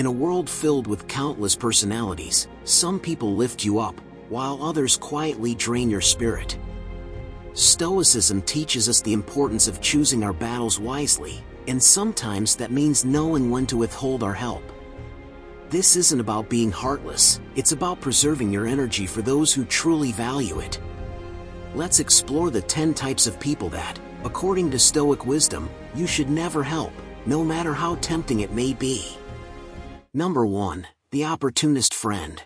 In a world filled with countless personalities, some people lift you up, while others quietly drain your spirit. Stoicism teaches us the importance of choosing our battles wisely, and sometimes that means knowing when to withhold our help. This isn't about being heartless, it's about preserving your energy for those who truly value it. Let's explore the 10 types of people that, according to Stoic wisdom, you should never help, no matter how tempting it may be. Number 1. The opportunist friend.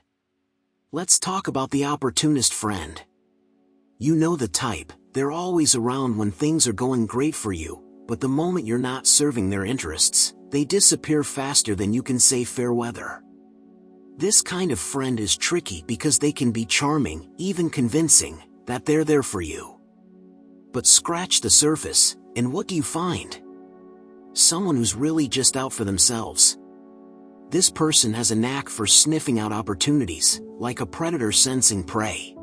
Let's talk about the opportunist friend. You know the type. They're always around when things are going great for you, but the moment you're not serving their interests, they disappear faster than you can say fair weather. This kind of friend is tricky because they can be charming, even convincing, that they're there for you. But scratch the surface, and what do you find? Someone who's really just out for themselves. This person has a knack for sniffing out opportunities, like a predator sensing prey.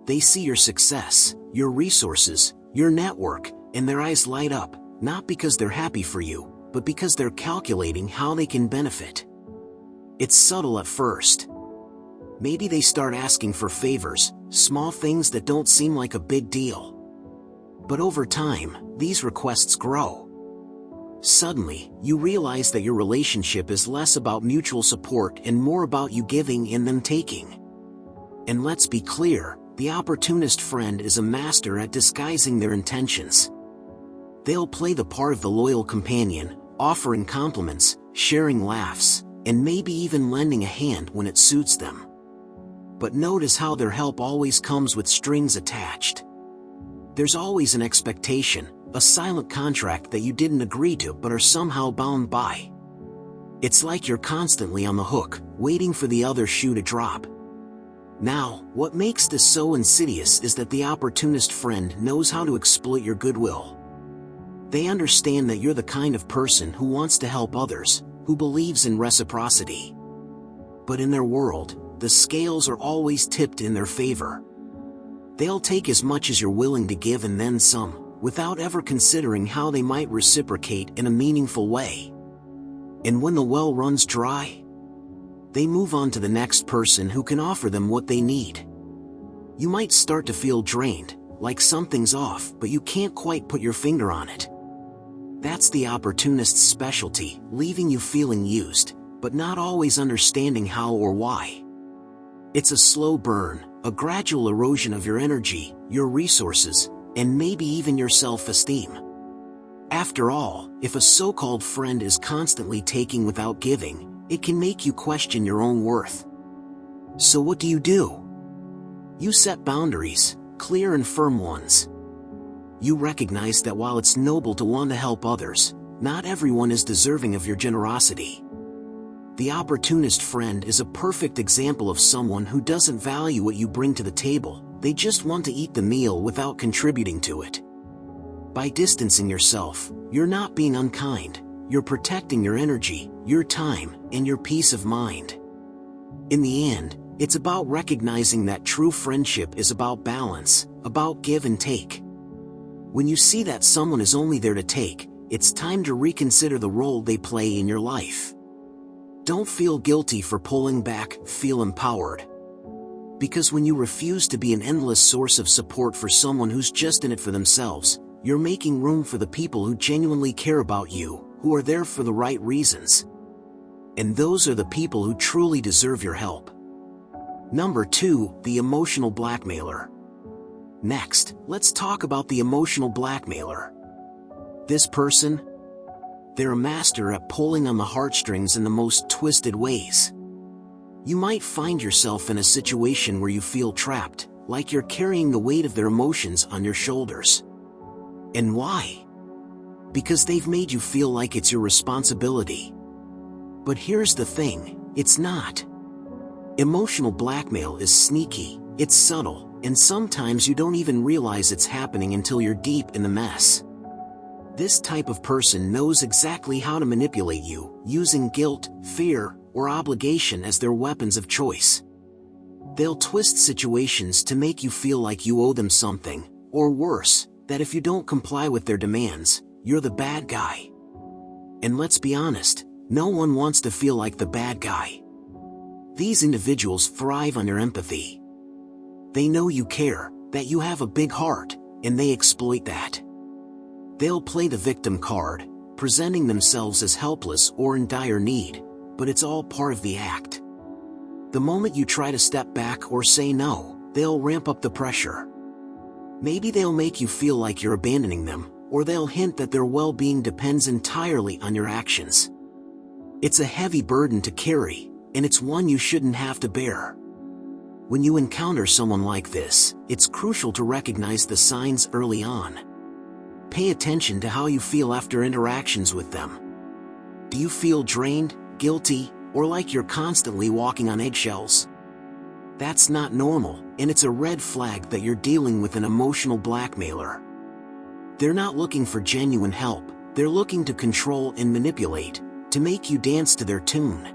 They see your success, your resources, your network, and their eyes light up, not because they're happy for you, but because they're calculating how they can benefit. It's subtle at first. Maybe they start asking for favors, small things that don't seem like a big deal. But over time, these requests grow. Suddenly, you realize that your relationship is less about mutual support and more about you giving and them taking. And let's be clear, the opportunist friend is a master at disguising their intentions. They'll play the part of the loyal companion, offering compliments, sharing laughs, and maybe even lending a hand when it suits them. But notice how their help always comes with strings attached. There's always an expectation, a silent contract that you didn't agree to but are somehow bound by. It's like you're constantly on the hook, waiting for the other shoe to drop. Now, what makes this so insidious is that the opportunist friend knows how to exploit your goodwill. They understand that you're the kind of person who wants to help others, who believes in reciprocity. But in their world, the scales are always tipped in their favor. They'll take as much as you're willing to give and then some, without ever considering how they might reciprocate in a meaningful way. And when the well runs dry, they move on to the next person who can offer them what they need. You might start to feel drained, like something's off, but you can't quite put your finger on it. That's the opportunist's specialty, leaving you feeling used, but not always understanding how or why. It's a slow burn, a gradual erosion of your energy, your resources, and maybe even your self-esteem. After all, if a so-called friend is constantly taking without giving, it can make you question your own worth. So what do? You set boundaries, clear and firm ones. You recognize that while it's noble to want to help others, not everyone is deserving of your generosity. The opportunist friend is a perfect example of someone who doesn't value what you bring to the table, they just want to eat the meal without contributing to it. By distancing yourself, you're not being unkind, you're protecting your energy, your time, and your peace of mind. In the end, it's about recognizing that true friendship is about balance, about give and take. When you see that someone is only there to take, it's time to reconsider the role they play in your life. Don't feel guilty for pulling back, feel empowered. Because when you refuse to be an endless source of support for someone who's just in it for themselves, you're making room for the people who genuinely care about you, who are there for the right reasons. And those are the people who truly deserve your help. Number 2, the emotional blackmailer. Next, let's talk about the emotional blackmailer. This person? They're a master at pulling on the heartstrings in the most twisted ways. You might find yourself in a situation where you feel trapped, like you're carrying the weight of their emotions on your shoulders. And why? Because they've made you feel like it's your responsibility. But here's the thing, it's not. Emotional blackmail is sneaky, it's subtle, and sometimes you don't even realize it's happening until you're deep in the mess. This type of person knows exactly how to manipulate you, using guilt, fear, or obligation as their weapons of choice. They'll twist situations to make you feel like you owe them something, or worse, that if you don't comply with their demands, you're the bad guy. And let's be honest, No one wants to feel like the bad guy. These individuals thrive on your empathy. They know you care, that you have a big heart, and they exploit that. They'll play the victim card, presenting themselves as helpless or in dire need, but it's all part of the act. The moment you try to step back or say no, they'll ramp up the pressure. Maybe they'll make you feel like you're abandoning them, or they'll hint that their well-being depends entirely on your actions. It's a heavy burden to carry, and it's one you shouldn't have to bear. When you encounter someone like this, it's crucial to recognize the signs early on. Pay attention to how you feel after interactions with them. Do you feel drained, guilty, or like you're constantly walking on eggshells? That's not normal, and it's a red flag that you're dealing with an emotional blackmailer. They're not looking for genuine help, they're looking to control and manipulate, to make you dance to their tune.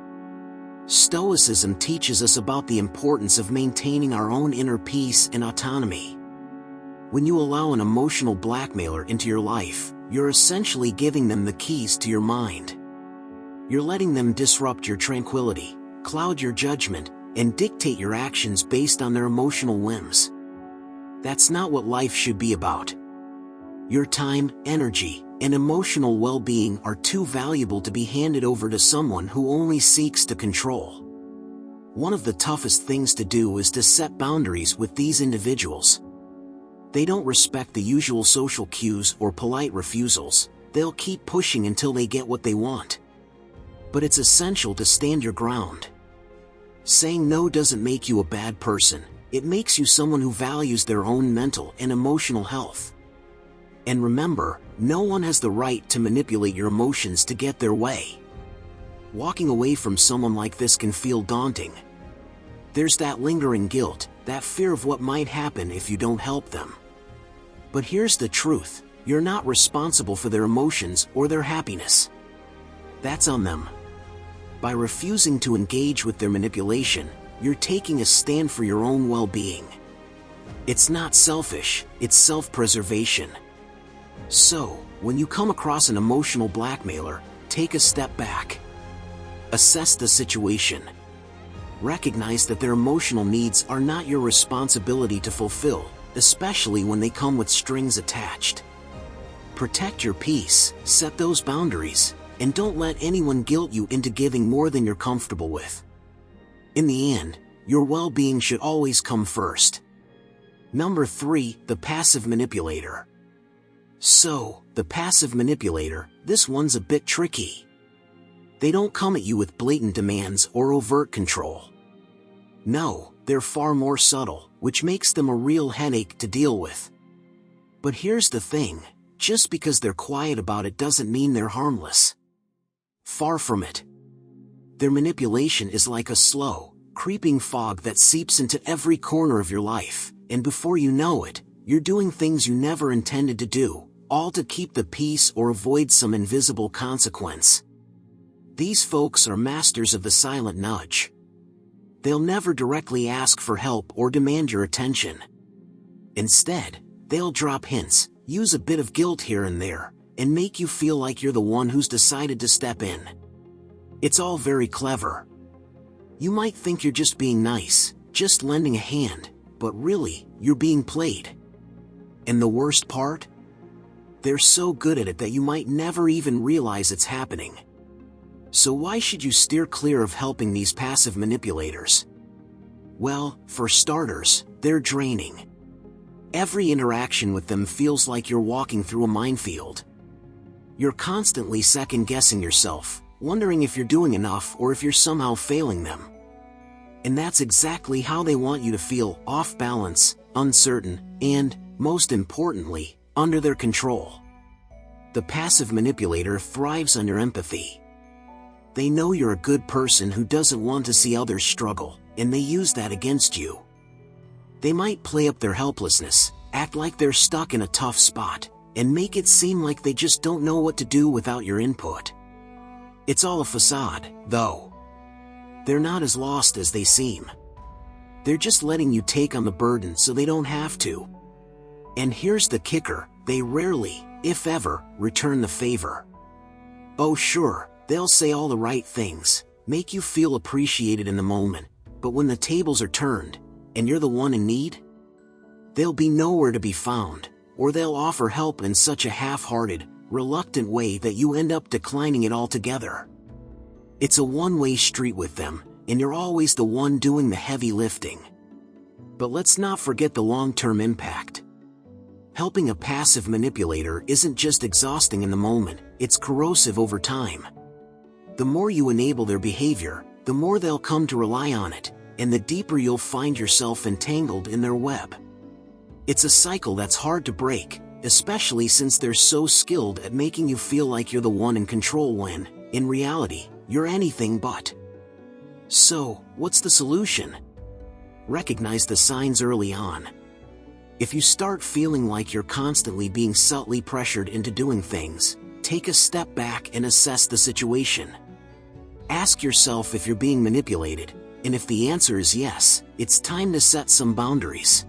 Stoicism teaches us about the importance of maintaining our own inner peace and autonomy. When you allow an emotional blackmailer into your life, you're essentially giving them the keys to your mind. You're letting them disrupt your tranquility, cloud your judgment, and dictate your actions based on their emotional whims. That's not what life should be about. Your time, energy, and emotional well-being are too valuable to be handed over to someone who only seeks to control. One of the toughest things to do is to set boundaries with these individuals. They don't respect the usual social cues or polite refusals. They'll keep pushing until they get what they want. But it's essential to stand your ground. Saying no doesn't make you a bad person, it makes you someone who values their own mental and emotional health. And remember, no one has the right to manipulate your emotions to get their way. Walking away from someone like this can feel daunting. There's that lingering guilt, that fear of what might happen if you don't help them. But here's the truth, you're not responsible for their emotions or their happiness. That's on them. By refusing to engage with their manipulation, you're taking a stand for your own well-being. It's not selfish, it's self-preservation. So, when you come across an emotional blackmailer, take a step back. Assess the situation. Recognize that their emotional needs are not your responsibility to fulfill, especially when they come with strings attached. Protect your peace, set those boundaries, and don't let anyone guilt you into giving more than you're comfortable with. In the end, your well-being should always come first. Number 3, the passive manipulator. So, the passive manipulator, this one's a bit tricky. They don't come at you with blatant demands or overt control. No, they're far more subtle, which makes them a real headache to deal with. But here's the thing, just because they're quiet about it doesn't mean they're harmless. Far from it. Their manipulation is like a slow, creeping fog that seeps into every corner of your life, and before you know it, you're doing things you never intended to do, all to keep the peace or avoid some invisible consequence. These folks are masters of the silent nudge. They'll never directly ask for help or demand your attention. Instead, they'll drop hints, use a bit of guilt here and there, and make you feel like you're the one who's decided to step in. It's all very clever. You might think you're just being nice, just lending a hand, but really, you're being played. And the worst part? They're so good at it that you might never even realize it's happening. So why should you steer clear of helping these passive manipulators? Well, for starters, they're draining. Every interaction with them feels like you're walking through a minefield. You're constantly second-guessing yourself, wondering if you're doing enough or if you're somehow failing them. And that's exactly how they want you to feel, off balance, uncertain, and, most importantly, under their control. The passive manipulator thrives on your empathy. They know you're a good person who doesn't want to see others struggle, and they use that against you. They might play up their helplessness, act like they're stuck in a tough spot, and make it seem like they just don't know what to do without your input. It's all a facade, though. They're not as lost as they seem. They're just letting you take on the burden so they don't have to. And here's the kicker, they rarely, if ever, return the favor. Oh sure, They'll say all the right things, make you feel appreciated in the moment, but when the tables are turned, and you're the one in need, they'll be nowhere to be found, or they'll offer help in such a half-hearted, reluctant way that you end up declining it altogether. It's a one-way street with them, and you're always the one doing the heavy lifting. But let's not forget the long-term impact. Helping a passive manipulator isn't just exhausting in the moment, it's corrosive over time. The more you enable their behavior, the more they'll come to rely on it, and the deeper you'll find yourself entangled in their web. It's a cycle that's hard to break, especially since they're so skilled at making you feel like you're the one in control when, in reality, you're anything but. So, what's the solution? Recognize the signs early on. If you start feeling like you're constantly being subtly pressured into doing things, take a step back and assess the situation. Ask yourself if you're being manipulated, and if the answer is yes, it's time to set some boundaries.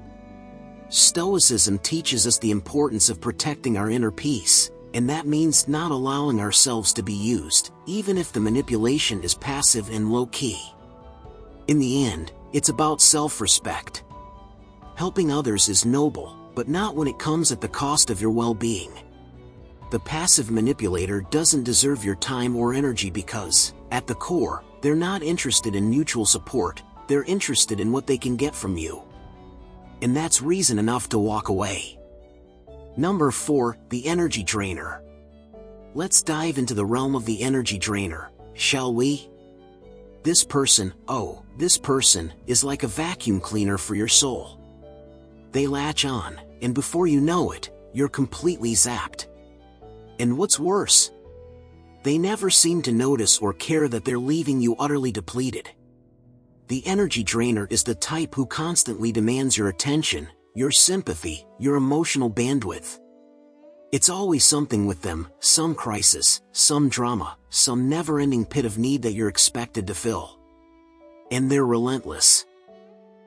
Stoicism teaches us the importance of protecting our inner peace, and that means not allowing ourselves to be used, even if the manipulation is passive and low-key. In the end, it's about self-respect. Helping others is noble, but not when it comes at the cost of your well-being. The passive manipulator doesn't deserve your time or energy because, at the core, they're not interested in mutual support, they're interested in what they can get from you. And that's reason enough to walk away. Number 4, the energy drainer. Let's dive into the realm of the energy drainer, shall we? This person is like a vacuum cleaner for your soul. They latch on, and before you know it, you're completely zapped. And what's worse, they never seem to notice or care that they're leaving you utterly depleted. The energy drainer is the type who constantly demands your attention, your sympathy, your emotional bandwidth. It's always something with them, some crisis, some drama, some never-ending pit of need that you're expected to fill. And they're relentless.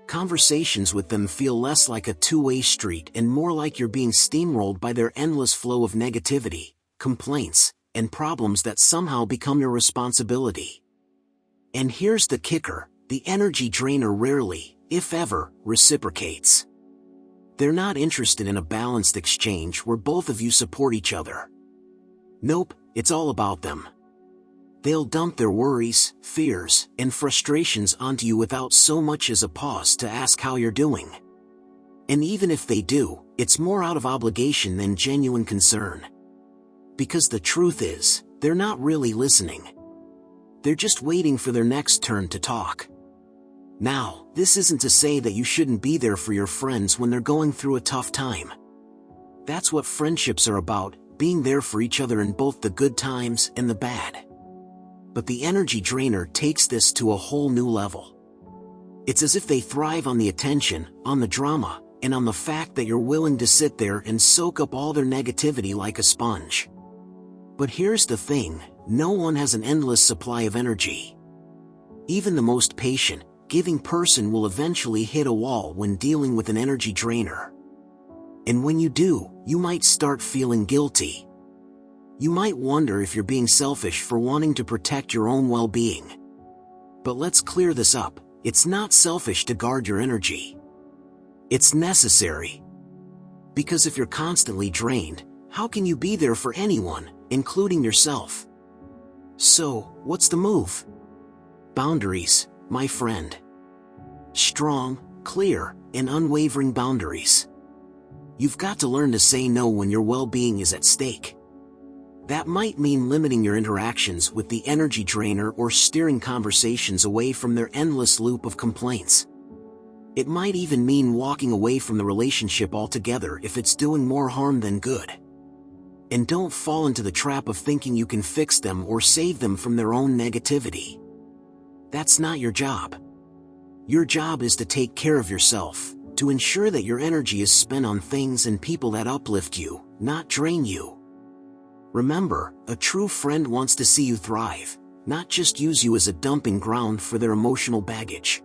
Conversations with them feel less like a two-way street and more like you're being steamrolled by their endless flow of negativity, complaints, and problems that somehow become your responsibility. And here's the kicker. The energy drainer rarely, if ever, reciprocates. They're not interested in a balanced exchange where both of you support each other. Nope, it's all about them. They'll dump their worries, fears, and frustrations onto you without so much as a pause to ask how you're doing. And even if they do, it's more out of obligation than genuine concern. Because the truth is, they're not really listening. They're just waiting for their next turn to talk. Now, this isn't to say that you shouldn't be there for your friends when they're going through a tough time. That's what friendships are about, being there for each other in both the good times and the bad. But the energy drainer takes this to a whole new level. It's as if they thrive on the attention, on the drama, and on the fact that you're willing to sit there and soak up all their negativity like a sponge. But here's the thing, no one has an endless supply of energy. Even the most patient, giving person will eventually hit a wall when dealing with an energy drainer. And when you do, you might start feeling guilty. You might wonder if you're being selfish for wanting to protect your own well-being. But let's clear this up, it's not selfish to guard your energy. It's necessary. Because if you're constantly drained, how can you be there for anyone, including yourself? So, what's the move? Boundaries, my friend. Strong, clear, and unwavering boundaries. You've got to learn to say no when your well-being is at stake. That might mean limiting your interactions with the energy drainer or steering conversations away from their endless loop of complaints. It might even mean walking away from the relationship altogether if it's doing more harm than good. And don't fall into the trap of thinking you can fix them or save them from their own negativity. That's not your job. Your job is to take care of yourself, to ensure that your energy is spent on things and people that uplift you, not drain you. Remember, a true friend wants to see you thrive, not just use you as a dumping ground for their emotional baggage.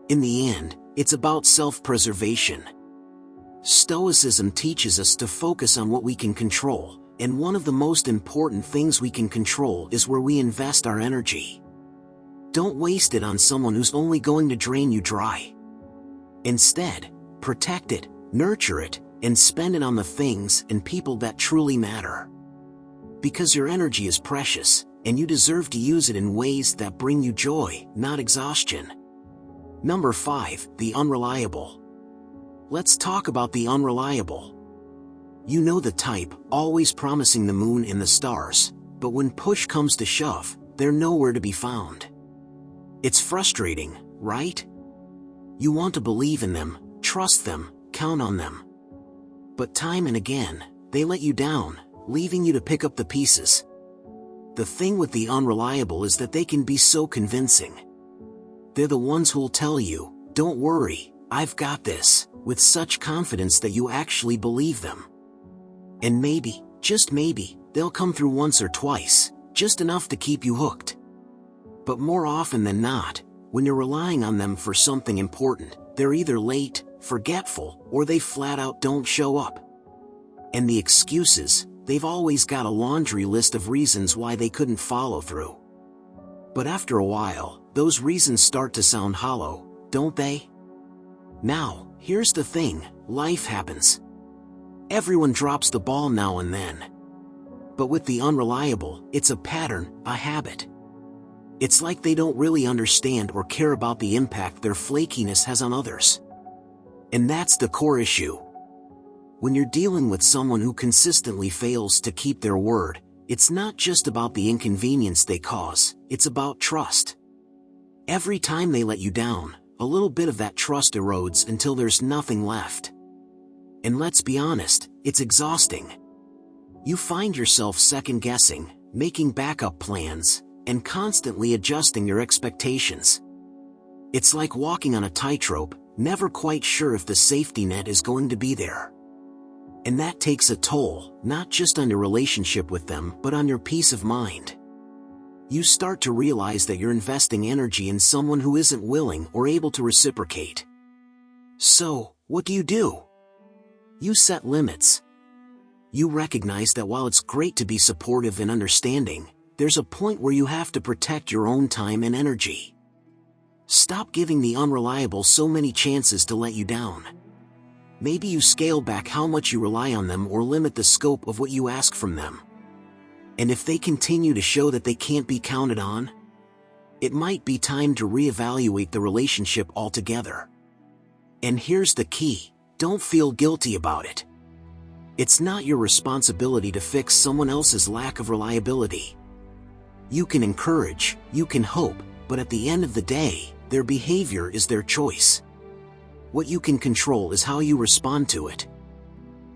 In the end, it's about self-preservation. Stoicism teaches us to focus on what we can control, And one of the most important things we can control is where we invest our energy. Don't waste it on someone who's only going to drain you dry. Instead, protect it, nurture it, and spend it on the things and people that truly matter. Because your energy is precious, and you deserve to use it in ways that bring you joy, not exhaustion. Number 5, the unreliable. Let's talk about the unreliable. You know the type, always promising the moon and the stars, but when push comes to shove, they're nowhere to be found. It's frustrating, right? You want to believe in them, trust them, count on them. But time and again, they let you down, leaving you to pick up the pieces. The thing with the unreliable is that they can be so convincing. They're the ones who'll tell you, "Don't worry, I've got this," with such confidence that you actually believe them. And maybe, just maybe, they'll come through once or twice, just enough to keep you hooked. But more often than not, when you're relying on them for something important, they're either late, forgetful, or they flat out don't show up. And the excuses, they've always got a laundry list of reasons why they couldn't follow through. But after a while, those reasons start to sound hollow, don't they? Now, here's the thing, life happens. Everyone drops the ball now and then. But with the unreliable, it's a pattern, a habit. It's like they don't really understand or care about the impact their flakiness has on others. And that's the core issue. When you're dealing with someone who consistently fails to keep their word, it's not just about the inconvenience they cause, it's about trust. Every time they let you down, a little bit of that trust erodes until there's nothing left. And let's be honest, it's exhausting. You find yourself second-guessing, making backup plans, and constantly adjusting your expectations. It's like walking on a tightrope, never quite sure if the safety net is going to be there. And that takes a toll, not just on your relationship with them, but on your peace of mind. You start to realize that you're investing energy in someone who isn't willing or able to reciprocate. So, what do? You set limits. You recognize that while it's great to be supportive and understanding, there's a point where you have to protect your own time and energy. Stop giving the unreliable so many chances to let you down. Maybe you scale back how much you rely on them or limit the scope of what you ask from them. And if they continue to show that they can't be counted on, it might be time to reevaluate the relationship altogether. And here's the key, don't feel guilty about it. It's not your responsibility to fix someone else's lack of reliability. You can encourage, you can hope, but at the end of the day, their behavior is their choice. What you can control is how you respond to it.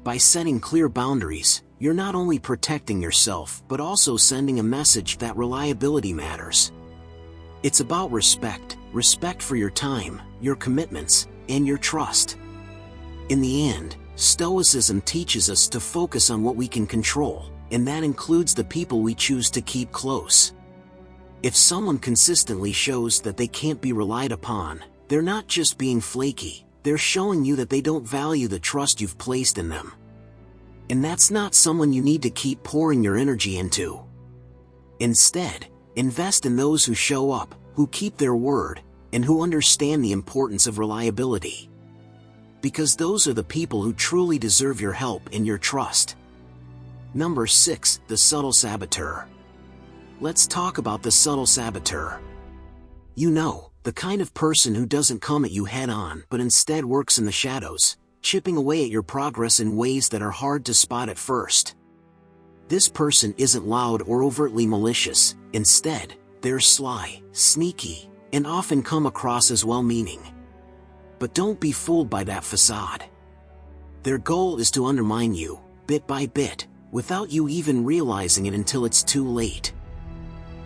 By setting clear boundaries, you're not only protecting yourself but also sending a message that reliability matters. It's about respect, respect for your time, your commitments, and your trust. In the end, Stoicism teaches us to focus on what we can control, and that includes the people we choose to keep close. If someone consistently shows that they can't be relied upon, they're not just being flaky, they're showing you that they don't value the trust you've placed in them. And that's not someone you need to keep pouring your energy into. Instead, invest in those who show up, who keep their word, and who understand the importance of reliability. Because those are the people who truly deserve your help and your trust. Number 6, the subtle saboteur. Let's talk about the subtle saboteur. You know, the kind of person who doesn't come at you head-on but instead works in the shadows, chipping away at your progress in ways that are hard to spot at first. This person isn't loud or overtly malicious, instead, they're sly, sneaky, and often come across as well-meaning. But don't be fooled by that facade. Their goal is to undermine you, bit by bit, without you even realizing it until it's too late.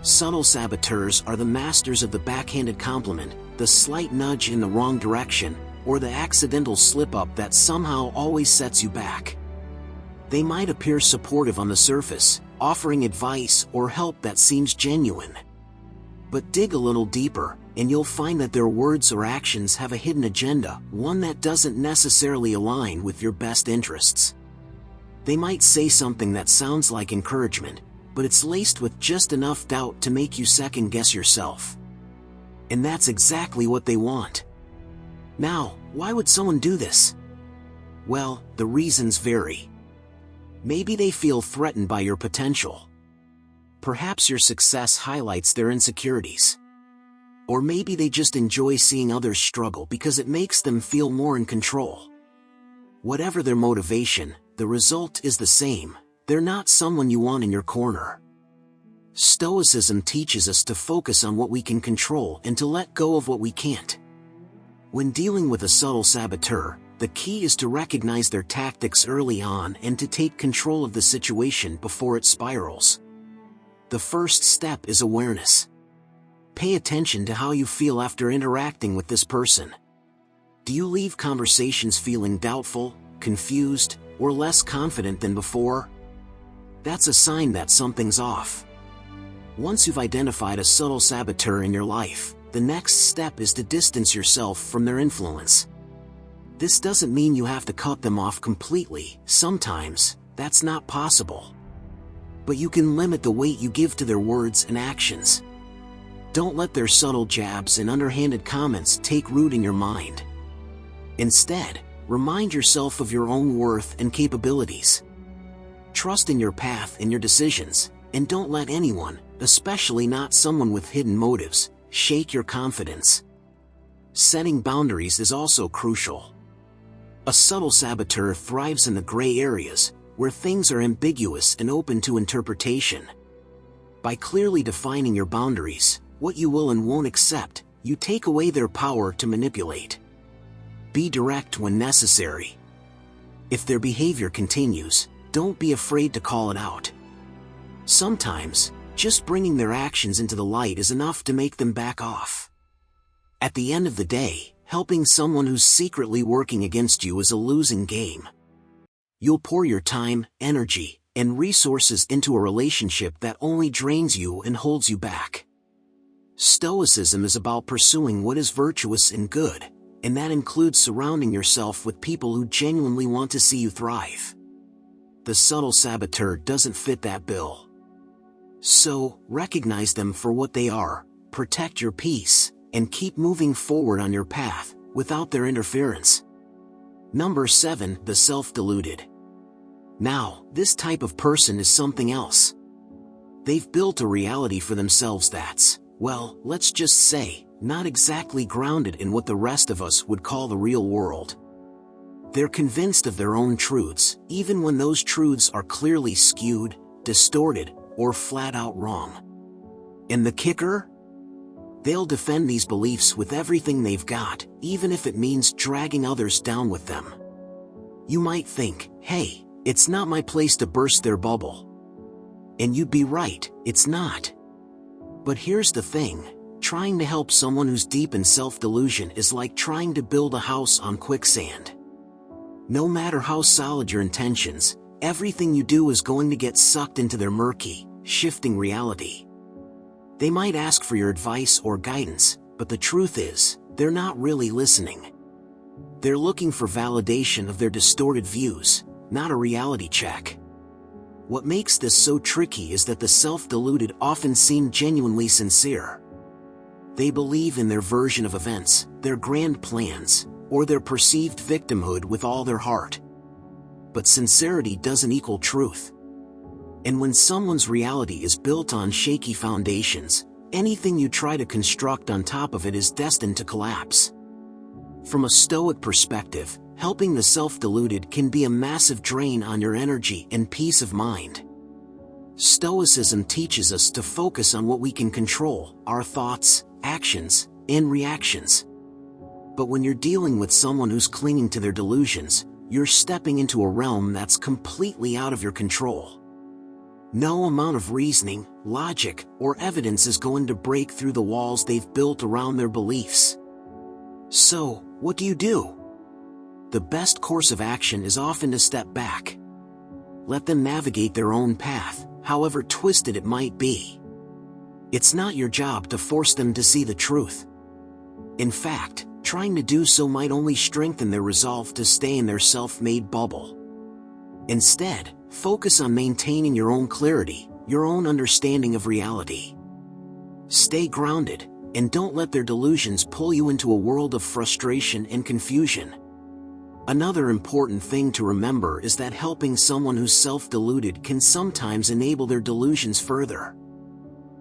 Subtle saboteurs are the masters of the backhanded compliment, the slight nudge in the wrong direction, or the accidental slip-up that somehow always sets you back. They might appear supportive on the surface, offering advice or help that seems genuine. But dig a little deeper, and you'll find that their words or actions have a hidden agenda, one that doesn't necessarily align with your best interests. They might say something that sounds like encouragement, but it's laced with just enough doubt to make you second-guess yourself. And that's exactly what they want. Now, why would someone do this? Well, the reasons vary. Maybe they feel threatened by your potential. Perhaps your success highlights their insecurities. Or maybe they just enjoy seeing others struggle because it makes them feel more in control. Whatever their motivation, the result is the same. They're not someone you want in your corner. Stoicism teaches us to focus on what we can control and to let go of what we can't. When dealing with a subtle saboteur, the key is to recognize their tactics early on and to take control of the situation before it spirals. The first step is awareness. Pay attention to how you feel after interacting with this person. Do you leave conversations feeling doubtful, confused, or less confident than before? That's a sign that something's off. Once you've identified a subtle saboteur in your life, the next step is to distance yourself from their influence. This doesn't mean you have to cut them off completely. Sometimes, that's not possible. But you can limit the weight you give to their words and actions. Don't let their subtle jabs and underhanded comments take root in your mind. Instead, remind yourself of your own worth and capabilities. Trust in your path and your decisions, and don't let anyone, especially not someone with hidden motives, shake your confidence. Setting boundaries is also crucial. A subtle saboteur thrives in the gray areas, where things are ambiguous and open to interpretation. By clearly defining your boundaries, what you will and won't accept, you take away their power to manipulate. Be direct when necessary. If their behavior continues, don't be afraid to call it out. Sometimes, just bringing their actions into the light is enough to make them back off. At the end of the day, helping someone who's secretly working against you is a losing game. You'll pour your time, energy, and resources into a relationship that only drains you and holds you back. Stoicism is about pursuing what is virtuous and good, and that includes surrounding yourself with people who genuinely want to see you thrive. The subtle saboteur doesn't fit that bill. So, recognize them for what they are, protect your peace, and keep moving forward on your path, without their interference. Number 7, the self-deluded. Now, this type of person is something else. They've built a reality for themselves that's, well, let's just say, not exactly grounded in what the rest of us would call the real world. They're convinced of their own truths, even when those truths are clearly skewed, distorted, or flat out wrong. And the kicker? They'll defend these beliefs with everything they've got, even if it means dragging others down with them. You might think, hey, it's not my place to burst their bubble. And you'd be right, it's not. But here's the thing, trying to help someone who's deep in self-delusion is like trying to build a house on quicksand. No matter how solid your intentions, everything you do is going to get sucked into their murky, shifting reality. They might ask for your advice or guidance, but the truth is, they're not really listening. They're looking for validation of their distorted views, not a reality check. What makes this so tricky is that the self-deluded often seem genuinely sincere. They believe in their version of events, their grand plans, or their perceived victimhood with all their heart. But sincerity doesn't equal truth. And when someone's reality is built on shaky foundations, anything you try to construct on top of it is destined to collapse. From a Stoic perspective, helping the self-deluded can be a massive drain on your energy and peace of mind. Stoicism teaches us to focus on what we can control, our thoughts, actions, and reactions. But when you're dealing with someone who's clinging to their delusions, you're stepping into a realm that's completely out of your control. No amount of reasoning, logic, or evidence is going to break through the walls they've built around their beliefs. So, what do? The best course of action is often to step back. Let them navigate their own path, however twisted it might be. It's not your job to force them to see the truth. In fact, trying to do so might only strengthen their resolve to stay in their self-made bubble. Instead, Focus on maintaining your own clarity, your own understanding of reality. Stay grounded, and don't let their delusions pull you into a world of frustration and confusion. Another important thing to remember is that helping someone who's self-deluded can sometimes enable their delusions further.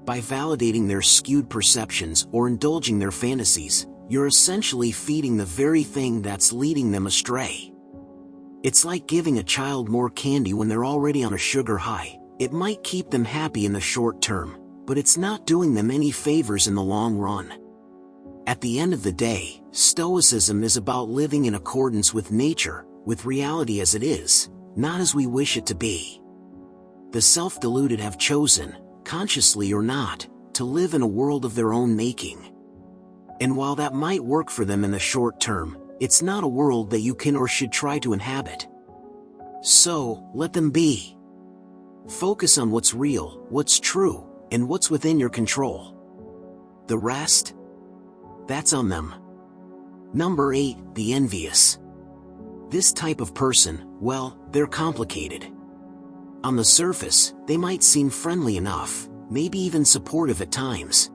By validating their skewed perceptions or indulging their fantasies, you're essentially feeding the very thing that's leading them astray. It's like giving a child more candy when they're already on a sugar high. It might keep them happy in the short term, but it's not doing them any favors in the long run. At the end of the day, Stoicism is about living in accordance with nature, with reality as it is, not as we wish it to be. The self-deluded have chosen, consciously or not, to live in a world of their own making. And while that might work for them in the short term, it's not a world that you can or should try to inhabit. So, let them be. Focus on what's real, what's true, and what's within your control. The rest? That's on them. Number 8, the envious. This type of person, well, they're complicated. On the surface, they might seem friendly enough, maybe even supportive at times.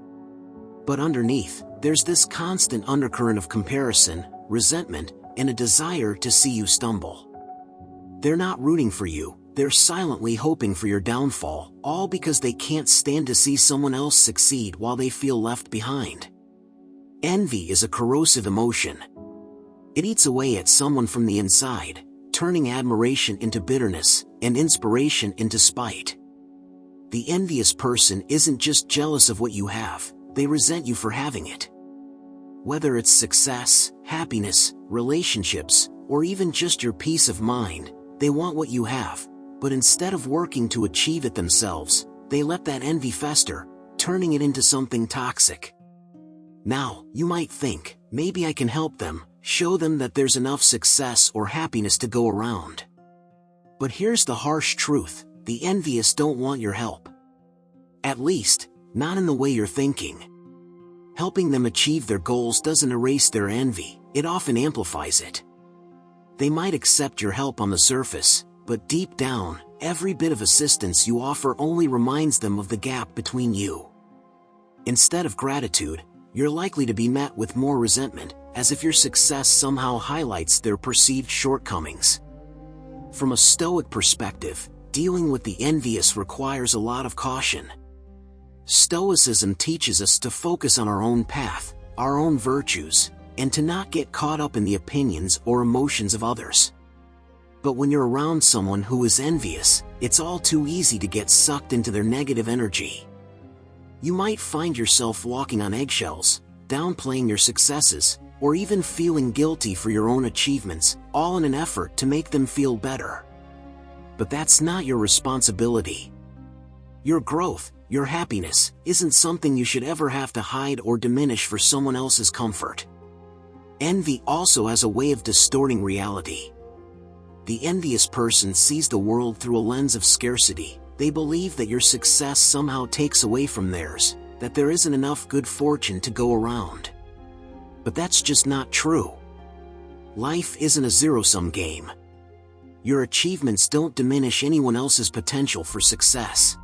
But underneath, there's this constant undercurrent of comparison, resentment, and a desire to see you stumble. They're not rooting for you, they're silently hoping for your downfall, all because they can't stand to see someone else succeed while they feel left behind. Envy is a corrosive emotion. It eats away at someone from the inside, turning admiration into bitterness, and inspiration into spite. The envious person isn't just jealous of what you have, they resent you for having it. Whether it's success, happiness, relationships, or even just your peace of mind, they want what you have, but instead of working to achieve it themselves, they let that envy fester, turning it into something toxic. Now, you might think, maybe I can help them, show them that there's enough success or happiness to go around. But here's the harsh truth, the envious don't want your help. At least, not in the way you're thinking. Helping them achieve their goals doesn't erase their envy, it often amplifies it. They might accept your help on the surface, but deep down, every bit of assistance you offer only reminds them of the gap between you. Instead of gratitude, you're likely to be met with more resentment, as if your success somehow highlights their perceived shortcomings. From a Stoic perspective, dealing with the envious requires a lot of caution. Stoicism teaches us to focus on our own path, our own virtues, and to not get caught up in the opinions or emotions of others. But when you're around someone who is envious, it's all too easy to get sucked into their negative energy. You might find yourself walking on eggshells, downplaying your successes, or even feeling guilty for your own achievements, all in an effort to make them feel better. But that's not your responsibility. Your growth, your happiness, isn't something you should ever have to hide or diminish for someone else's comfort. Envy also has a way of distorting reality. The envious person sees the world through a lens of scarcity. They believe that your success somehow takes away from theirs, that there isn't enough good fortune to go around. But that's just not true. Life isn't a zero-sum game. Your achievements don't diminish anyone else's potential for success.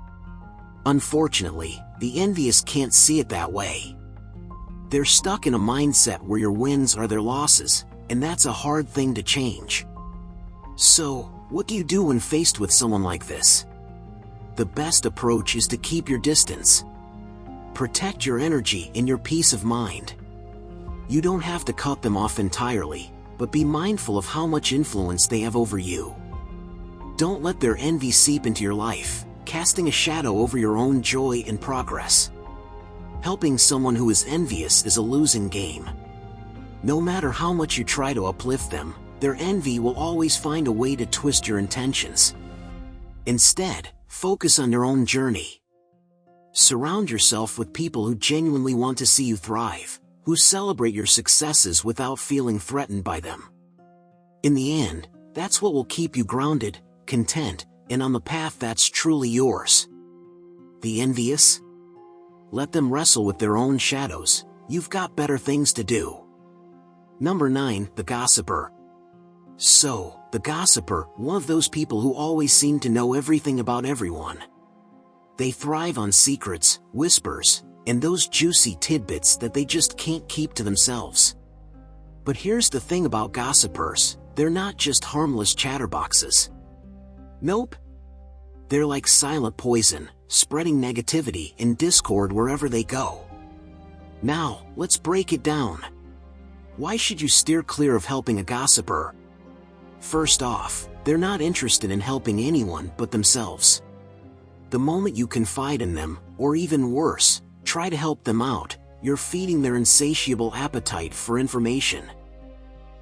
Unfortunately, the envious can't see it that way. They're stuck in a mindset where your wins are their losses, and that's a hard thing to change. So, what do you do when faced with someone like this? The best approach is to keep your distance. Protect your energy and your peace of mind. You don't have to cut them off entirely, but be mindful of how much influence they have over you. Don't let their envy seep into your life, casting a shadow over your own joy and progress. Helping someone who is envious is a losing game. No matter how much you try to uplift them, their envy will always find a way to twist your intentions. Instead, focus on your own journey. Surround yourself with people who genuinely want to see you thrive, who celebrate your successes without feeling threatened by them. In the end, that's what will keep you grounded, content, and on the path that's truly yours. The envious? Let them wrestle with their own shadows, you've got better things to do. Number 9, the gossiper. So, the gossiper, one of those people who always seem to know everything about everyone. They thrive on secrets, whispers, and those juicy tidbits that they just can't keep to themselves. But here's the thing about gossipers, they're not just harmless chatterboxes. Nope. They're like silent poison, spreading negativity and discord wherever they go. Now, let's break it down. Why should you steer clear of helping a gossiper? First off, they're not interested in helping anyone but themselves. The moment you confide in them, or even worse, try to help them out, you're feeding their insatiable appetite for information.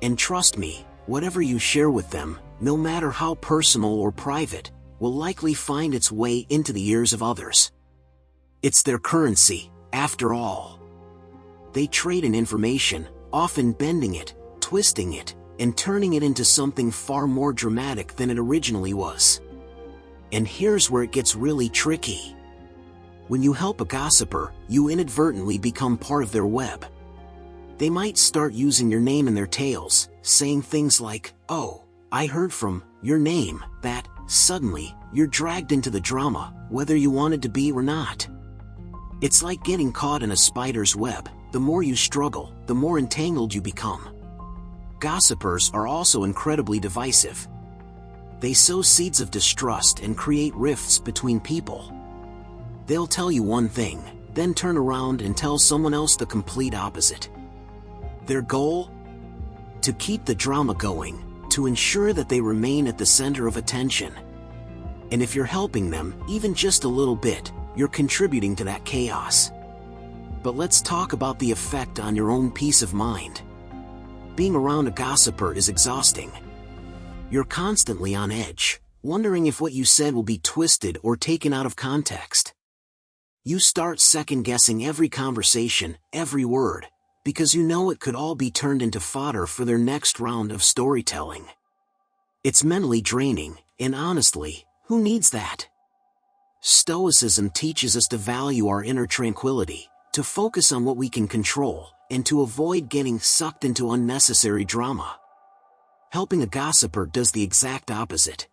And trust me, whatever you share with them, no matter how personal or private, will likely find its way into the ears of others. It's their currency, after all. They trade in information, often bending it, twisting it, and turning it into something far more dramatic than it originally was. And here's where it gets really tricky. When you help a gossiper, you inadvertently become part of their web. They might start using your name in their tales, saying things like, "Oh, I heard from your name that," suddenly, you're dragged into the drama, whether you wanted to be or not. It's like getting caught in a spider's web. The more you struggle, the more entangled you become. Gossipers are also incredibly divisive. They sow seeds of distrust and create rifts between people. They'll tell you one thing, then turn around and tell someone else the complete opposite. Their goal? To keep the drama going, to ensure that they remain at the center of attention. And if you're helping them, even just a little bit, you're contributing to that chaos. But let's talk about the effect on your own peace of mind. Being around a gossiper is exhausting. You're constantly on edge, wondering if what you said will be twisted or taken out of context. You start second-guessing every conversation, every word, because you know it could all be turned into fodder for their next round of storytelling. It's mentally draining, and honestly, who needs that? Stoicism teaches us to value our inner tranquility, to focus on what we can control, and to avoid getting sucked into unnecessary drama. Helping a gossiper does the exact opposite.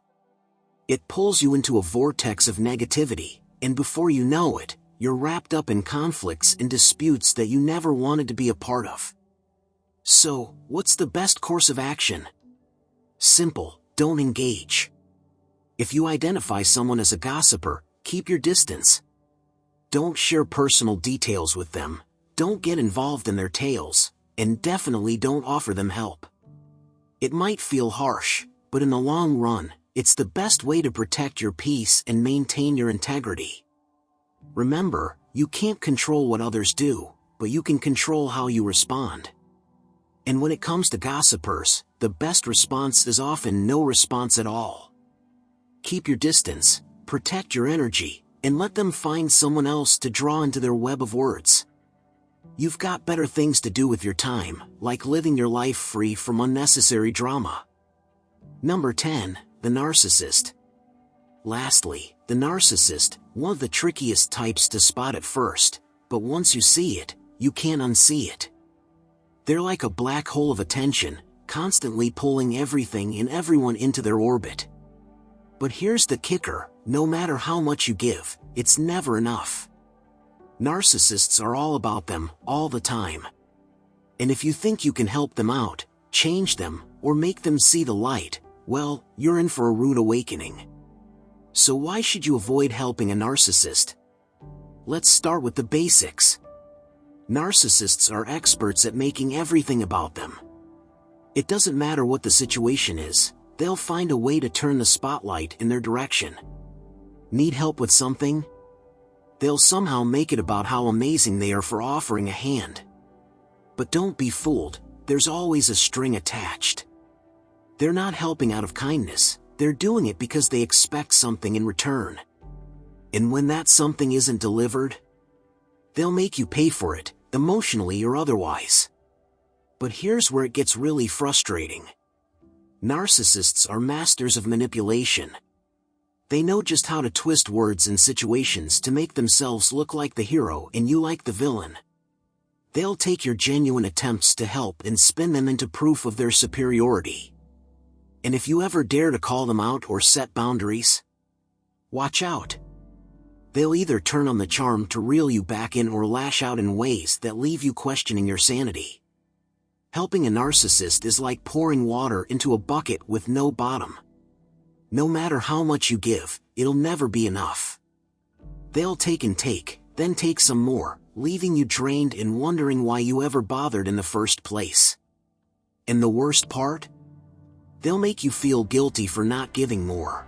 It pulls you into a vortex of negativity, and before you know it, you're wrapped up in conflicts and disputes that you never wanted to be a part of. So, what's the best course of action? Simple, don't engage. If you identify someone as a gossiper, keep your distance. Don't share personal details with them, don't get involved in their tales, and definitely don't offer them help. It might feel harsh, but in the long run, it's the best way to protect your peace and maintain your integrity. Remember, you can't control what others do, but you can control how you respond. And when it comes to gossipers, the best response is often no response at all. Keep your distance, protect your energy, and let them find someone else to draw into their web of words. You've got better things to do with your time, like living your life free from unnecessary drama. Number 10, the narcissist. Lastly, the narcissist, one of the trickiest types to spot at first, but once you see it, you can't unsee it. They're like a black hole of attention, constantly pulling everything and everyone into their orbit. But here's the kicker, no matter how much you give, it's never enough. Narcissists are all about them, all the time. And if you think you can help them out, change them, or make them see the light, well, you're in for a rude awakening. So why should you avoid helping a narcissist? Let's start with the basics. Narcissists are experts at making everything about them. It doesn't matter what the situation is, they'll find a way to turn the spotlight in their direction. Need help with something? They'll somehow make it about how amazing they are for offering a hand. But don't be fooled, there's always a string attached. They're not helping out of kindness, they're doing it because they expect something in return. And when that something isn't delivered, they'll make you pay for it, emotionally or otherwise. But here's where it gets really frustrating. Narcissists are masters of manipulation. They know just how to twist words and situations to make themselves look like the hero and you like the villain. They'll take your genuine attempts to help and spin them into proof of their superiority. And if you ever dare to call them out or set boundaries, watch out. They'll either turn on the charm to reel you back in or lash out in ways that leave you questioning your sanity. Helping a narcissist is like pouring water into a bucket with no bottom. No matter how much you give, it'll never be enough. They'll take and take, then take some more, leaving you drained and wondering why you ever bothered in the first place. And the worst part? They'll make you feel guilty for not giving more.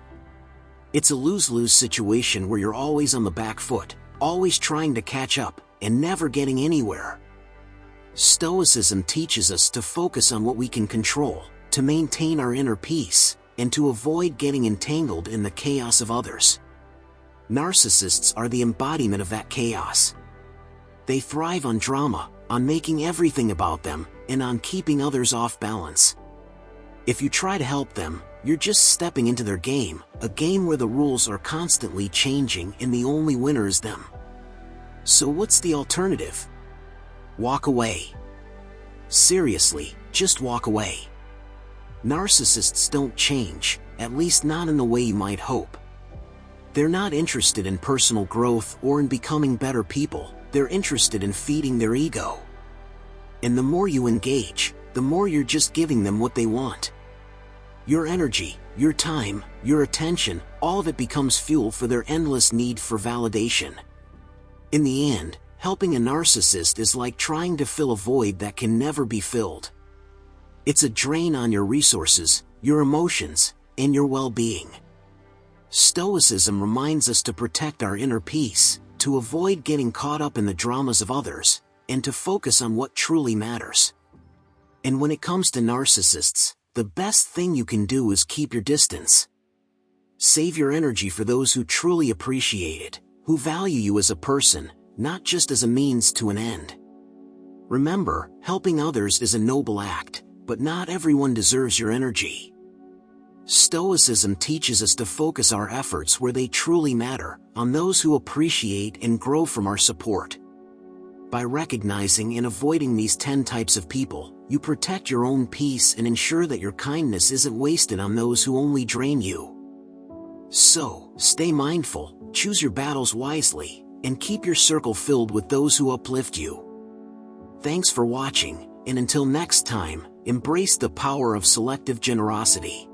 It's a lose-lose situation where you're always on the back foot, always trying to catch up, and never getting anywhere. Stoicism teaches us to focus on what we can control, to maintain our inner peace, and to avoid getting entangled in the chaos of others. Narcissists are the embodiment of that chaos. They thrive on drama, on making everything about them, and on keeping others off balance. If you try to help them, you're just stepping into their game, a game where the rules are constantly changing and the only winner is them. So what's the alternative? Walk away. Seriously, just walk away. Narcissists don't change, at least not in the way you might hope. They're not interested in personal growth or in becoming better people, they're interested in feeding their ego. And the more you engage, the more you're just giving them what they want. Your energy, your time, your attention, all of it becomes fuel for their endless need for validation. In the end, helping a narcissist is like trying to fill a void that can never be filled. It's a drain on your resources, your emotions, and your well-being. Stoicism reminds us to protect our inner peace, to avoid getting caught up in the dramas of others, and to focus on what truly matters. And when it comes to narcissists, the best thing you can do is keep your distance. Save your energy for those who truly appreciate it, who value you as a person, not just as a means to an end. Remember, helping others is a noble act, but not everyone deserves your energy. Stoicism teaches us to focus our efforts where they truly matter, on those who appreciate and grow from our support. By recognizing and avoiding these 10 types of people, you protect your own peace and ensure that your kindness isn't wasted on those who only drain you. So, stay mindful, choose your battles wisely, and keep your circle filled with those who uplift you. Thanks for watching, and until next time, embrace the power of selective generosity.